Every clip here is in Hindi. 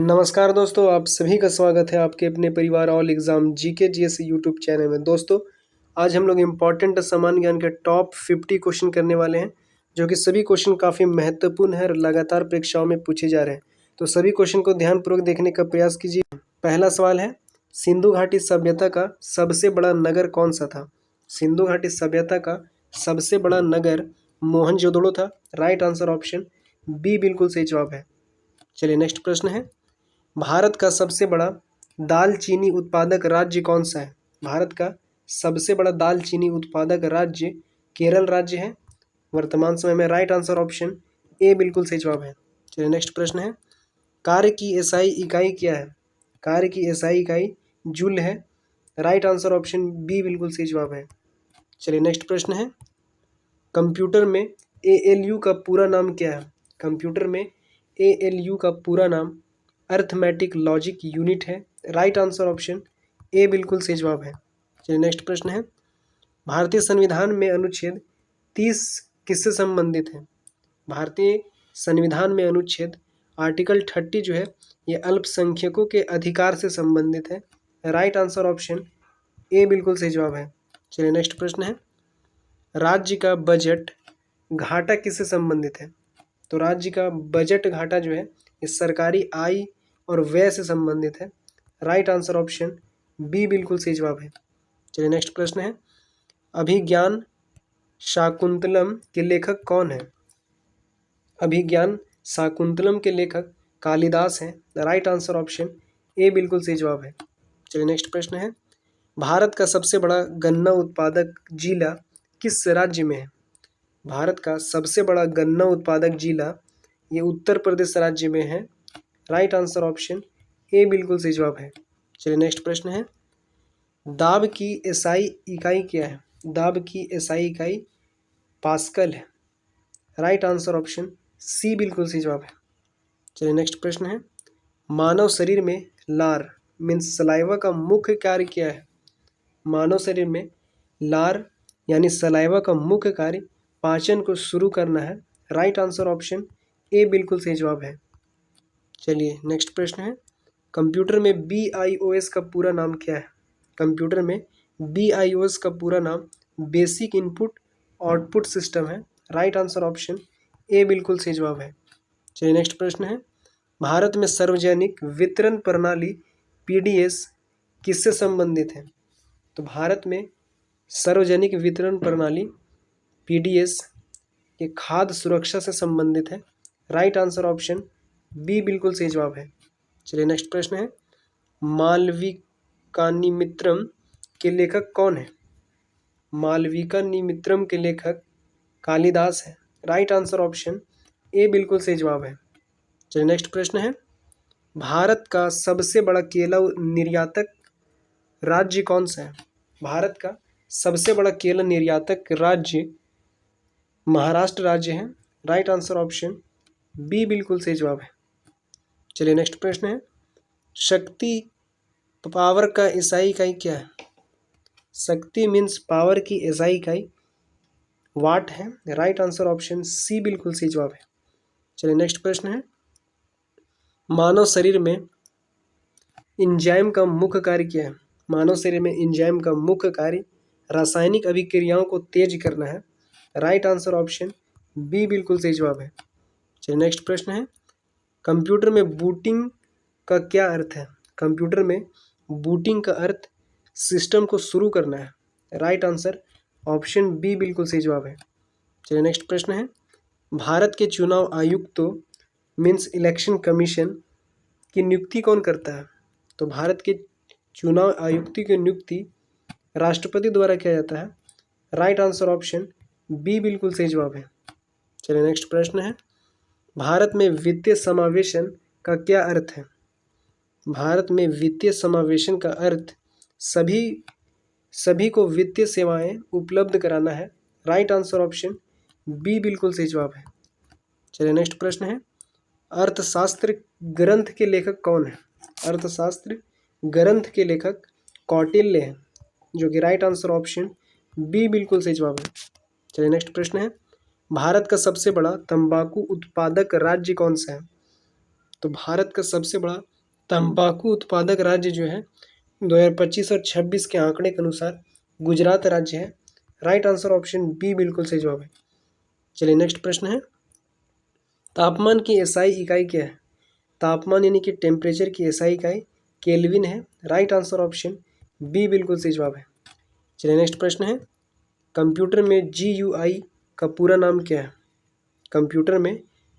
नमस्कार दोस्तों, आप सभी का स्वागत है आपके अपने परिवार all exam GK GS YouTube channel में। दोस्तों, आज हम लोग इम्पॉर्टेंट सामान्य ज्ञान के टॉप 50 क्वेश्चन करने वाले हैं, जो कि सभी क्वेश्चन काफ़ी महत्वपूर्ण है और लगातार परीक्षाओं में पूछे जा रहे हैं। तो सभी क्वेश्चन को ध्यानपूर्वक देखने का प्रयास कीजिए। पहला सवाल है, सिंधु घाटी सभ्यता का सबसे बड़ा नगर कौन सा था? सिंधु घाटी सभ्यता का सबसे बड़ा नगर मोहनजोदड़ो था। राइट आंसर ऑप्शन बी बिल्कुल सही जवाब है। चलिए नेक्स्ट प्रश्न है, भारत का सबसे बड़ा दालचीनी उत्पादक राज्य कौन सा है? भारत का सबसे बड़ा दालचीनी उत्पादक राज्य केरल राज्य है वर्तमान समय में। राइट आंसर ऑप्शन ए बिल्कुल सही जवाब है। चलिए नेक्स्ट प्रश्न है, कार्य की एसआई इकाई क्या है? कार्य की एसआई इकाई जूल है। राइट आंसर ऑप्शन बी बिल्कुल सही जवाब है। चलिए नेक्स्ट प्रश्न है, कंप्यूटर में एएलयू का पूरा नाम क्या है? कंप्यूटर में एएलयू का पूरा नाम अर्थमेटिक लॉजिक यूनिट है। राइट आंसर ऑप्शन ए बिल्कुल सही जवाब है। चलिए नेक्स्ट प्रश्न है, भारतीय संविधान में अनुच्छेद 30 किससे संबंधित है? भारतीय संविधान में अनुच्छेद आर्टिकल 30 जो है ये अल्पसंख्यकों के अधिकार से संबंधित है। राइट आंसर ऑप्शन ए बिल्कुल सही जवाब है। चलिए नेक्स्ट प्रश्न है, राज्य का बजट घाटा किससे संबंधित है? तो राज्य का बजट घाटा जो है ये सरकारी आय और व्यय से संबंधित है। राइट आंसर ऑप्शन बी बिल्कुल सही जवाब है। चलिए नेक्स्ट प्रश्न है, अभिज्ञान शाकुंतलम के लेखक कौन है? अभिज्ञान शाकुंतलम के लेखक कालिदास हैं। राइट आंसर ऑप्शन ए बिल्कुल सही जवाब है। चलिए नेक्स्ट प्रश्न है, भारत का सबसे बड़ा गन्ना उत्पादक जिला किस राज्य में है? भारत का सबसे बड़ा गन्ना उत्पादक जिला ये उत्तर प्रदेश राज्य में है। राइट आंसर ऑप्शन ए बिल्कुल सही जवाब है। चलिए नेक्स्ट प्रश्न है, दाब की एसआई इकाई क्या है? दाब की एसआई इकाई पास्कल है। राइट आंसर ऑप्शन सी बिल्कुल सही जवाब है। चलिए नेक्स्ट प्रश्न है, मानव शरीर में लार मीन्स सलाइवा का मुख्य कार्य क्या है? मानव शरीर में लार यानी सलाइवा का मुख्य कार्य पाचन को शुरू करना है। राइट आंसर ऑप्शन ए बिल्कुल सही जवाब है। चलिए नेक्स्ट प्रश्न है, कंप्यूटर में BIOS का पूरा नाम क्या है? कंप्यूटर में BIOS का पूरा नाम बेसिक इनपुट आउटपुट सिस्टम है। राइट आंसर ऑप्शन ए बिल्कुल सही जवाब है। चलिए नेक्स्ट प्रश्न है, भारत में सार्वजनिक वितरण प्रणाली PDS किससे संबंधित है? तो भारत में सार्वजनिक वितरण प्रणाली PDS ये खाद्य सुरक्षा से संबंधित है। राइट आंसर ऑप्शन बी बिल्कुल सही जवाब है। चलिए नेक्स्ट प्रश्न है, मालविकाग्निमित्रम के लेखक कौन है? मालविकाग्निमित्रम के लेखक कालिदास है। राइट आंसर ऑप्शन ए बिल्कुल सही जवाब है। चलिए नेक्स्ट प्रश्न है, भारत का सबसे बड़ा केला निर्यातक राज्य कौन सा है? भारत का सबसे बड़ा केला निर्यातक राज्य महाराष्ट्र राज्य है। राइट आंसर ऑप्शन बी बिल्कुल सही जवाब है। चलिए नेक्स्ट प्रश्न है, शक्ति पावर का एसआई इकाई क्या है? शक्ति मीन्स पावर की एसआई इकाई वाट है। राइट आंसर ऑप्शन सी बिल्कुल सही जवाब है। चलिए नेक्स्ट प्रश्न है, मानव शरीर में एंजाइम का मुख्य कार्य क्या है? मानव शरीर में एंजाइम का मुख्य कार्य रासायनिक अभिक्रियाओं को तेज करना है। राइट आंसर ऑप्शन बी बिल्कुल सही जवाब है। चलिए नेक्स्ट प्रश्न है, कंप्यूटर में बूटिंग का क्या अर्थ है? कंप्यूटर में बूटिंग का अर्थ सिस्टम को शुरू करना है। राइट आंसर ऑप्शन बी बिल्कुल सही जवाब है। चलिए नेक्स्ट प्रश्न है, भारत के चुनाव आयुक्त मीन्स इलेक्शन कमीशन की नियुक्ति कौन करता है? तो भारत के चुनाव आयुक्त की नियुक्ति राष्ट्रपति द्वारा किया जाता है। राइट आंसर ऑप्शन बी बिल्कुल सही जवाब है। चलिए नेक्स्ट प्रश्न है, भारत में वित्तीय समावेशन का क्या अर्थ है? भारत में वित्तीय समावेशन का अर्थ सभी को वित्तीय सेवाएं उपलब्ध कराना है। राइट आंसर ऑप्शन बी बिल्कुल सही जवाब है। चलिए नेक्स्ट प्रश्न है, अर्थशास्त्र ग्रंथ के लेखक कौन है? अर्थशास्त्र ग्रंथ के लेखक कौटिल्य है, जो कि राइट आंसर ऑप्शन बी बिल्कुल सही जवाब है। चलिए नेक्स्ट प्रश्न है, भारत का सबसे बड़ा तंबाकू उत्पादक राज्य कौन सा है? तो भारत का सबसे बड़ा तंबाकू उत्पादक राज्य जो है 2025 और 26 के आंकड़े के अनुसार गुजरात राज्य है। राइट आंसर ऑप्शन बी बिल्कुल सही जवाब है। चलिए नेक्स्ट प्रश्न है, तापमान की एसआई इकाई क्या है? तापमान यानी कि टेम्परेचर की एसआई इकाई केल्विन है। राइट आंसर ऑप्शन बी बिल्कुल सही जवाब है। चलिए नेक्स्ट प्रश्न है, कंप्यूटर में GUI का पूरा नाम क्या है? कंप्यूटर में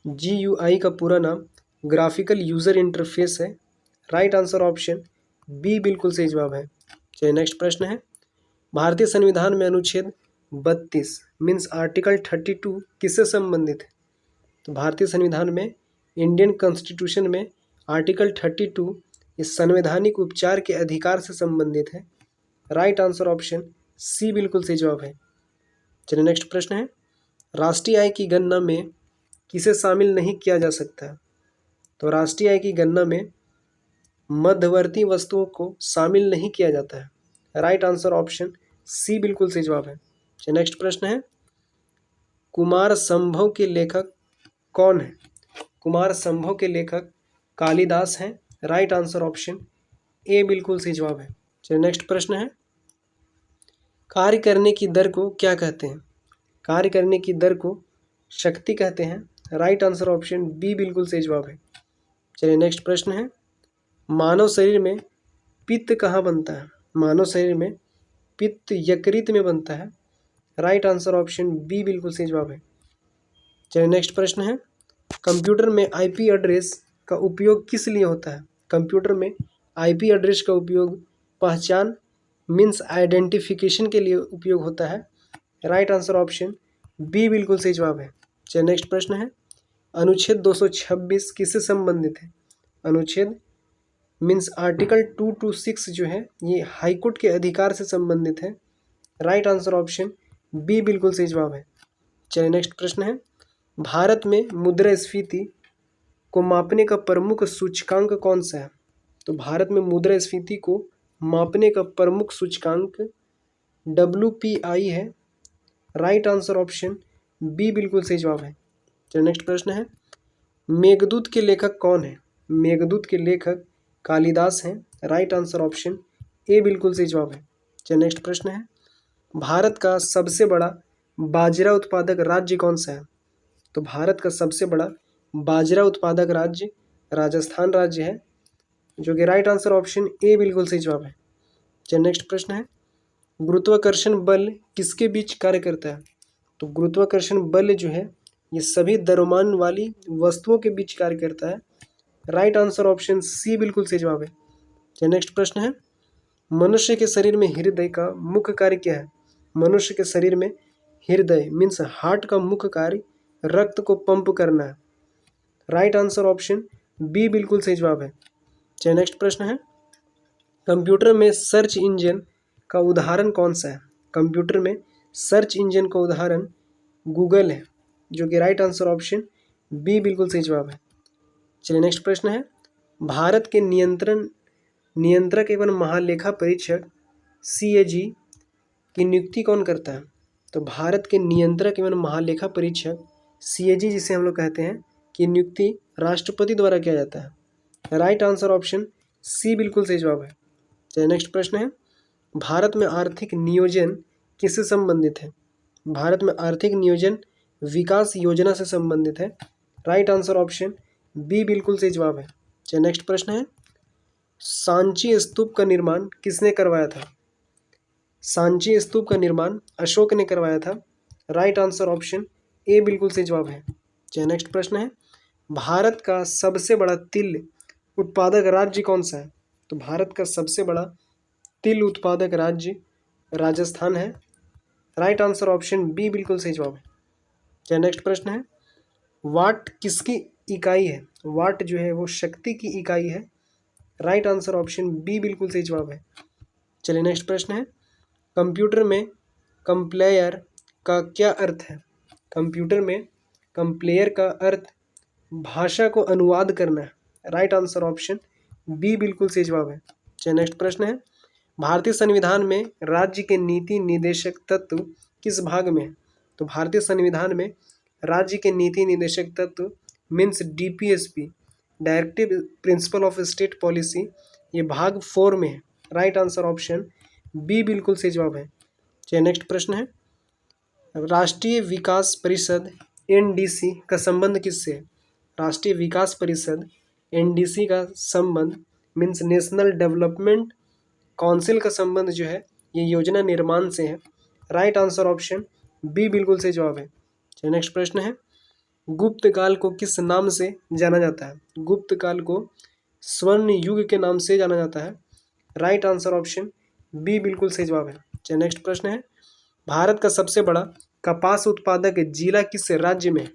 GUI का पूरा नाम ग्राफिकल यूज़र इंटरफेस है। राइट आंसर ऑप्शन बी बिल्कुल सही जवाब है। चलिए नेक्स्ट प्रश्न है, भारतीय संविधान में अनुच्छेद 32 मीन्स आर्टिकल 32 किससे संबंधित है? तो भारतीय संविधान में, इंडियन कॉन्स्टिट्यूशन में आर्टिकल 32 इस संवैधानिक उपचार के अधिकार से संबंधित है। राइट आंसर ऑप्शन सी बिल्कुल सही जवाब है। चलिए नेक्स्ट प्रश्न है, राष्ट्रीय आय की गणना में किसे शामिल नहीं किया जा सकता? तो राष्ट्रीय आय की गणना में मध्यवर्ती वस्तुओं को शामिल नहीं किया जाता है। राइट आंसर ऑप्शन सी बिल्कुल सही जवाब है। चलिए नेक्स्ट प्रश्न है, कुमार संभव के लेखक कौन है? कुमार संभव के लेखक कालिदास हैं। राइट आंसर ऑप्शन ए बिल्कुल सही जवाब है। चलिए नेक्स्ट प्रश्न है, कार्य करने की दर को क्या कहते हैं? कार्य करने की दर को शक्ति कहते हैं। राइट आंसर ऑप्शन बी बिल्कुल सही जवाब है। चलिए नेक्स्ट प्रश्न है, मानव शरीर में पित्त कहाँ बनता है? मानव शरीर में पित्त यकृत में बनता है। राइट आंसर ऑप्शन बी बिल्कुल सही जवाब है। चलिए नेक्स्ट प्रश्न है, कंप्यूटर में IP एड्रेस का उपयोग किस लिए होता है? कंप्यूटर में IP एड्रेस का उपयोग पहचान मीन्स आइडेंटिफिकेशन के लिए उपयोग होता है। राइट आंसर ऑप्शन बी बिल्कुल सही जवाब है। चलिए नेक्स्ट प्रश्न है, अनुच्छेद 226 किससे संबंधित है? अनुच्छेद मीन्स आर्टिकल 226 जो है ये हाईकोर्ट के अधिकार से संबंधित है। राइट आंसर ऑप्शन बी बिल्कुल सही जवाब है। चलिए नेक्स्ट प्रश्न है, भारत में मुद्रास्फीति को मापने का प्रमुख सूचकांक कौन सा है? तो भारत में मुद्रास्फीति को मापने का प्रमुख सूचकांक WPI है। राइट आंसर ऑप्शन बी बिल्कुल सही जवाब है। चलिए नेक्स्ट प्रश्न है, मेघदूत के लेखक कौन है? मेघदूत के लेखक कालिदास हैं। राइट आंसर ऑप्शन ए बिल्कुल सही जवाब है। चलिए नेक्स्ट प्रश्न है, भारत का सबसे बड़ा बाजरा उत्पादक राज्य कौन सा है? तो भारत का सबसे बड़ा बाजरा उत्पादक राज्य राजस्थान राज्य है, जो कि राइट आंसर ऑप्शन ए बिल्कुल सही जवाब है। चलिए नेक्स्ट प्रश्न है, गुरुत्वाकर्षण बल किसके बीच कार्य करता है? तो गुरुत्वाकर्षण बल जो है ये सभी द्रव्यमान वाली वस्तुओं के बीच कार्य करता है। राइट आंसर ऑप्शन सी बिल्कुल सही जवाब है। चलिए नेक्स्ट प्रश्न है, मनुष्य के शरीर में हृदय का मुख्य कार्य क्या है? मनुष्य के शरीर में हृदय मीन्स हार्ट का मुख्य कार्य रक्त को पंप करना है। राइट आंसर ऑप्शन बी बिल्कुल सही जवाब है। चलिए नेक्स्ट प्रश्न है, कंप्यूटर में सर्च इंजन का उदाहरण कौन सा है? कंप्यूटर में सर्च इंजन का उदाहरण गूगल है, जो कि राइट आंसर ऑप्शन बी बिल्कुल सही जवाब है। चलिए नेक्स्ट प्रश्न है, भारत के नियंत्रक एवं महालेखा परीक्षक CAG की नियुक्ति कौन करता है? तो भारत के नियंत्रक एवं महालेखा परीक्षक CAG जिसे हम लोग कहते हैं की नियुक्ति राष्ट्रपति द्वारा किया जाता है। राइट आंसर ऑप्शन सी बिल्कुल सही जवाब है। चलिए नेक्स्ट प्रश्न है, भारत में आर्थिक नियोजन किससे संबंधित है? भारत में आर्थिक नियोजन विकास योजना से संबंधित है। राइट आंसर ऑप्शन बी बिल्कुल सही जवाब है। चलिए नेक्स्ट प्रश्न है, सांची स्तूप का निर्माण किसने करवाया था? सांची स्तूप का निर्माण अशोक ने करवाया था। राइट आंसर ऑप्शन ए बिल्कुल सही जवाब है। चलिए नेक्स्ट प्रश्न है, भारत का सबसे बड़ा तिल उत्पादक राज्य कौन सा है? तो भारत का सबसे बड़ा तिल उत्पादक राज्य राजस्थान है। राइट आंसर ऑप्शन बी बिल्कुल सही जवाब है। चलिए नेक्स्ट प्रश्न है, वाट किसकी इकाई है? वाट जो है वो शक्ति की इकाई है। राइट आंसर ऑप्शन बी बिल्कुल सही जवाब है। चलिए नेक्स्ट प्रश्न है, कंप्यूटर में कंप्लेयर का क्या अर्थ है? कंप्यूटर में कंप्लेयर का अर्थ भाषा को अनुवाद करना है। राइट आंसर ऑप्शन बी बिल्कुल सही जवाब है। चलिए नेक्स्ट प्रश्न है, भारतीय संविधान में राज्य के नीति निदेशक तत्व किस भाग में है? तो भारतीय संविधान में राज्य के नीति निदेशक तत्व means DPSP directive principle of state policy, ये भाग 4 में है। राइट आंसर ऑप्शन बी बिल्कुल सही जवाब है। चलिए नेक्स्ट प्रश्न है, राष्ट्रीय विकास परिषद एनडीसी का संबंध किससे है? राष्ट्रीय विकास परिषद एनडीसी का संबंध मीन्स नेशनल डेवलपमेंट काउंसिल का संबंध जो है ये योजना निर्माण से है। राइट आंसर ऑप्शन बी बिल्कुल सही जवाब है। चलिए नेक्स्ट प्रश्न है, गुप्त काल को किस नाम से जाना जाता है? गुप्त काल को स्वर्ण युग के नाम से जाना जाता है। राइट आंसर ऑप्शन बी बिल्कुल सही जवाब है। चलिए नेक्स्ट प्रश्न है, भारत का सबसे बड़ा कपास उत्पादक जिला किस राज्य में है?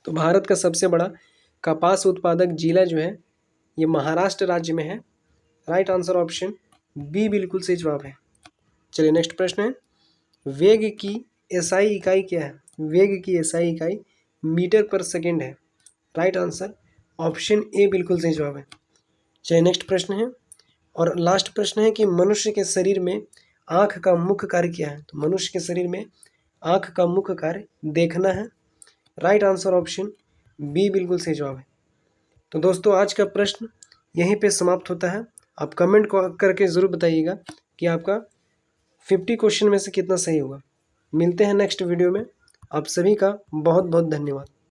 तो भारत का सबसे बड़ा कपास उत्पादक जिला जो है ये महाराष्ट्र राज्य में है। राइट आंसर ऑप्शन बी बिल्कुल सही जवाब है। चलिए नेक्स्ट प्रश्न है, वेग की एसआई इकाई क्या है? वेग की एसआई इकाई मीटर पर सेकेंड है। राइट आंसर ऑप्शन ए बिल्कुल सही जवाब है। चलिए नेक्स्ट प्रश्न है और लास्ट प्रश्न है कि मनुष्य के शरीर में आँख का मुख्य कार्य क्या है? तो मनुष्य के शरीर में आँख का मुख्य कार्य देखना है। राइट आंसर ऑप्शन बी बिल्कुल सही जवाब है। तो दोस्तों आज का प्रश्न यहीं पे समाप्त होता है। आप कमेंट करके ज़रूर बताइएगा कि आपका 50 क्वेश्चन में से कितना सही होगा। मिलते हैं नेक्स्ट वीडियो में। आप सभी का बहुत बहुत धन्यवाद।